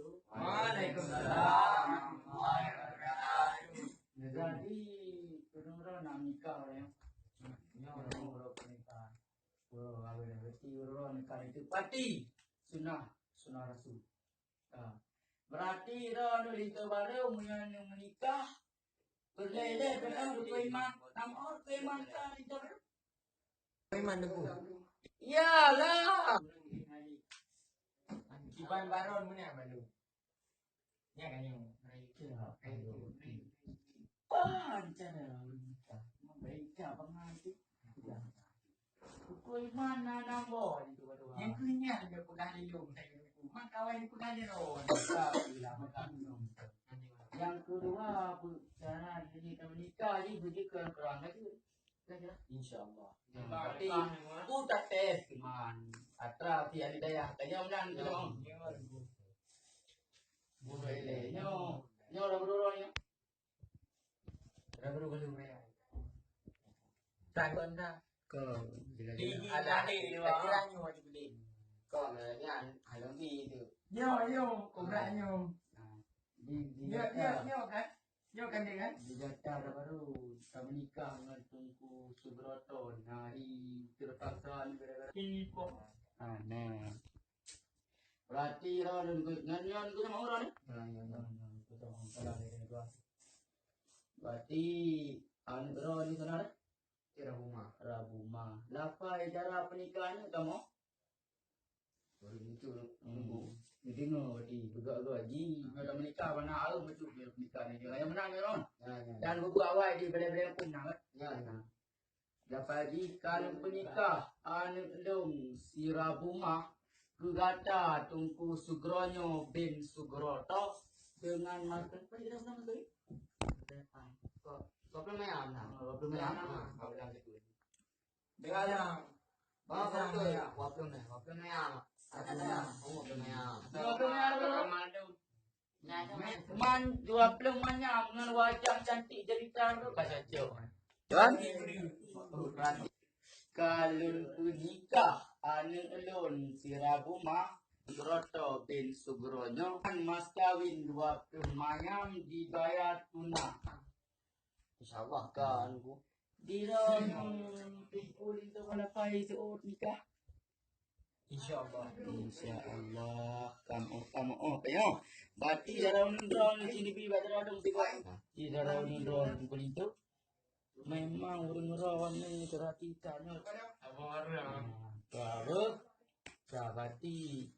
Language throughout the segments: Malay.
wabarakatuh. Waalaikumsalam warahmatullahi wabarakatuh. Jadi orang nak nikah ya. Orang pernikahan. Orang berarti orang nikah itu pasti sunnah Rasul. Berarti orang itu baru menikah berlele dengan iman. Nama iman kan itu. Iman debu. Iyalah. Kiban baron mana baru? Ya kan yang Cara menikah. Membaca pengantin. Iman nambah itu baru. yang punya dia pegang lilung saya mak kawan pegang dia ron. Yang kedua, cara kita menikah ini begitu kurang lagi. InsyaAllah. Berarti aku tak tes iman. Atra ti alidayah. Kanya menang kita mau. Boleh. Nyo dah berdua ni. Dah berdua boleh. Takkan dah. Kau Ada ni kiranya wajib beli. kau ni alam ni tu. Yo kumranya. Yo kan. Yo kan dia kan. Di Jakarta baru kita menikah dengan Tunku Subroto hari terpaksa gara-gara tipu. Nah. Berarti orang nyanyian tu sama orang ni? Berarti orang di sana Rabuma. Lapa cara pernikahannya kamu? Baru itu tunggu. Dengar berarti begak-begak ji kalau menikah mana alam betul dia menikah ni dia yang menang ya Ron. Dan buka awal di bela-bela pun menang kan. Dapat di kalau menikah anu si Rabuma Gugata Tunku Sugronyo bin Sugroto dengan makan apa dia nama tu? Kau belum ayam nak? Belum ayam nak? Kau bilang gitu. Dengan Waktu ni ayam. Man 20 banyak dengan wajah cantik cerita tu pasal jauh. Kan? Kalau nikah anu elon si Rabuma Sugroto bin Sugrono kan mas kawin 20 mayam dibayar tunai. InsyaAllah kan bu. Dia kumpul itu mana pai seorang nikah. InsyaAllah kamu ya. Berarti darah undang di sini bi darah dong tiga. Di darah undang kumpul itu memang orang-orang ni terhatikan. Baru berarti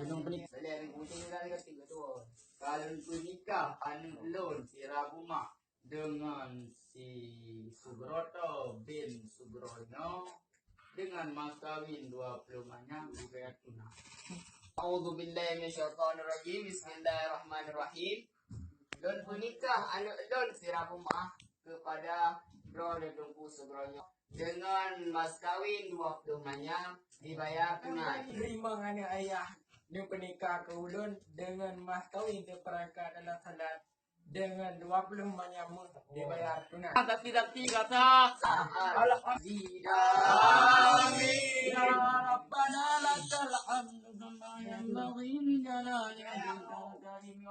gunung penik. Selain kucing dari ketiga tu. Kalau nikah anu lon si Rabuma dengan si Sugroto bin Sugrono dengan mas kawin 20 banyak dibayar tunai. A'udzu billahi minasyaitonir rajim. Bismillahirrahmanirrahim. Don menikah anak don si Rabuma kepada Bro dan Tunku Sugronyo dengan mas kawin 20 banyak dibayar tunai. Terima anak ayah dia penikah ke ulun dengan mas kawin terperangkat dalam salat dengan 20 banyak dibayar tunai. Tapi kata Amin. Ya Rabbana lakal hamdu kama yanbaghi li jalali wajhika wa 'azimi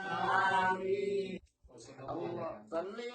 Amin. Allah salli